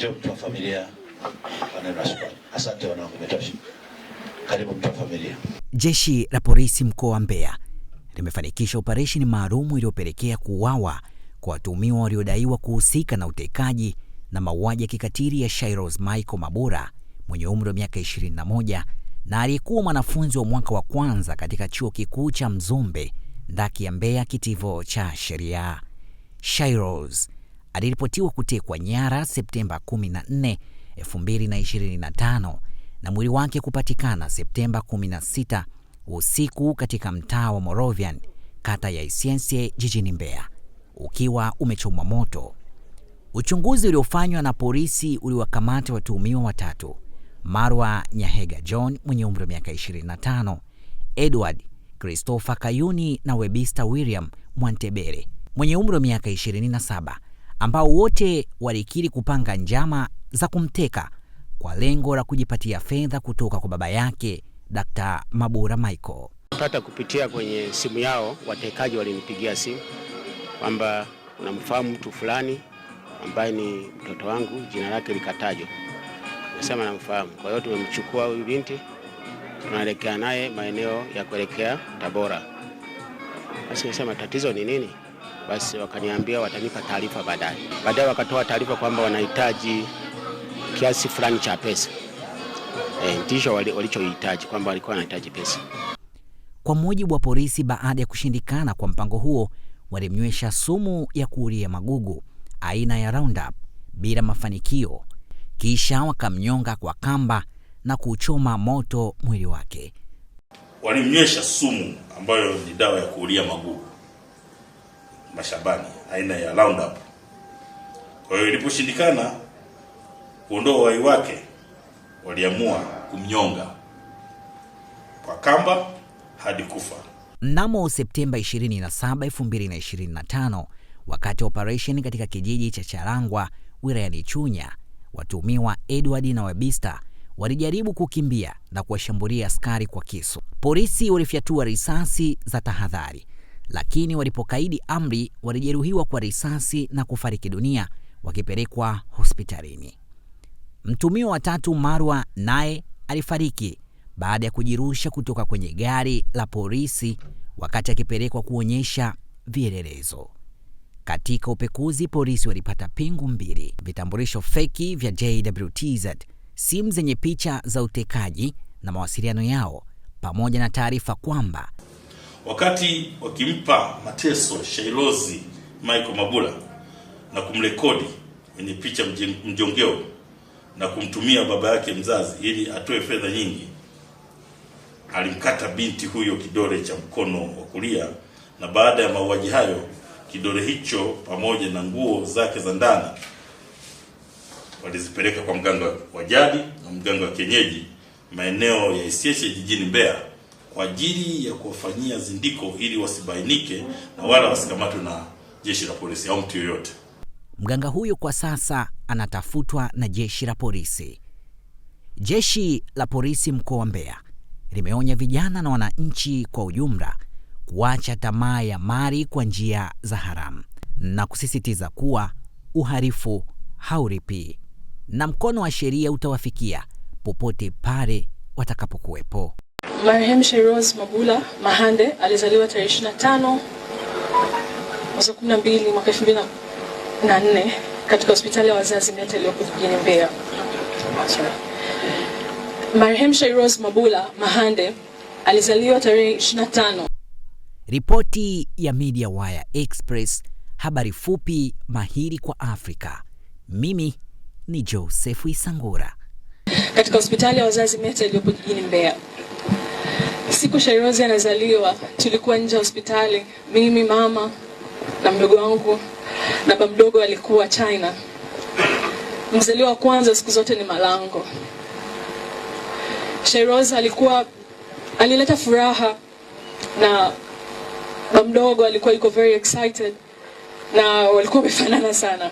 Njoo mtu wa familia. Asante wanangu, umetosha. Karibu mtu wa familia. Jeshi la polisi mkoa wa Mbeya limefanikisha operesheni maalum iliyopelekea kuuawa kwa watuhumiwa waliodaiwa kuhusika na utekaji na mauaji ya kikatili ya Shairoz Michael Mabura mwenye umri wa miaka 21 na aliyekuwa mwanafunzi wa mwaka wa kwanza katika chuo kikuu cha Mzumbe ndaki ya Mbeya kitivo cha sheria. Shairoz aliripotiwa kutekwa nyara Septemba 14, 2025 na mwili wake kupatikana Septemba 16 usiku katika mtaa wa Moravian, kata ya Isiense, jijini Mbeya, ukiwa umechomwa moto. Uchunguzi uliofanywa na polisi uliwakamata watuhumiwa watatu: Marwa Nyahega John mwenye umri wa miaka 25, Edward Christopher Kayuni na Webista William Mwantebere mwenye umri wa miaka 27, ambao wote walikiri kupanga njama za kumteka kwa lengo la kujipatia fedha kutoka kwa baba yake Dr. Mabura Michael. Pata kupitia kwenye simu yao, watekaji walinipigia simu kwamba unamfahamu mtu fulani ambaye ni mtoto wangu, jina lake likatajwa. Nasema namfahamu. Kwa hiyo tumemchukua huyu binti, tunaelekea naye maeneo ya kuelekea Tabora. Basi nasema tatizo ni nini? Basi wakaniambia watanipa taarifa baadaye. Baadaye wakatoa taarifa kwamba wanahitaji kiasi fulani cha pesa. Ndicho walichohitaji, kwamba walikuwa wanahitaji pesa. Kwa mujibu wa polisi, baada ya kushindikana kwa mpango huo, walimnywesha sumu ya kuulia magugu aina ya Roundup bila mafanikio, kisha wakamnyonga kwa kamba na kuchoma moto mwili wake. Walimnywesha sumu ambayo ni dawa ya kuulia magugu mashambani aina ya Roundup. Kwa hiyo iliposhindikana kuondoa uhai wake, waliamua kumnyonga kwa kamba hadi kufa. Mnamo Septemba 27, 2025, wakati wa operation katika kijiji cha Charangwa wilayani Chunya, watuhumiwa Edward na Webista walijaribu kukimbia na kuwashambulia askari kwa kisu. Polisi walifyatua risasi za tahadhari, lakini walipokaidi amri walijeruhiwa kwa risasi na kufariki dunia wakipelekwa hospitalini. Mtuhumiwa wa tatu, Marwa, naye alifariki baada ya kujirusha kutoka kwenye gari la polisi wakati akipelekwa kuonyesha vielelezo. Katika upekuzi, polisi walipata pingu 2, vitambulisho feki vya JWTZ, simu zenye picha za utekaji na mawasiliano yao, pamoja na taarifa kwamba wakati wakimpa mateso Shairoz Michael Mabura na kumrekodi kwenye picha mjongeo na kumtumia baba yake mzazi ili atoe fedha nyingi, alimkata binti huyo kidole cha mkono wa kulia, na baada ya mauaji hayo kidole hicho pamoja na nguo zake za ndani walizipeleka kwa mganga wa jadi na mganga wa kienyeji maeneo ya Isiense jijini Mbeya kwa ajili ya kuwafanyia zindiko ili wasibainike na wala wasikamatwe na jeshi la polisi au mtu yoyote. Mganga huyo kwa sasa anatafutwa na jeshi la polisi. Jeshi la polisi mkoa wa Mbeya limeonya vijana na wananchi kwa ujumla kuacha tamaa ya mali kwa njia za haramu na kusisitiza kuwa uhalifu hauripi na mkono wa sheria utawafikia popote pale watakapokuwepo. Marehemu Shairoz Mabura Mahande alizaliwa tarehe 25 mwezi wa 12 mwaka 2004 katika hospitali ya wazazi Meta iliyopo jijini Mbeya. Marehemu Shairoz Mabura Mahande alizaliwa tarehe 25. Ripoti ya Media Wire Express, habari fupi mahiri kwa Afrika. Mimi ni Joseph Isangura. Katika hospitali ya wazazi Meta iliyopo jijini Mbeya. Siku Shairoz anazaliwa, tulikuwa nje ya hospitali, mimi, mama na mdogo wangu, na baba mdogo alikuwa China. Mzaliwa wa kwanza siku zote ni malango. Shairoz alileta furaha, na baba mdogo alikuwa very excited, na walikuwa wamefanana sana.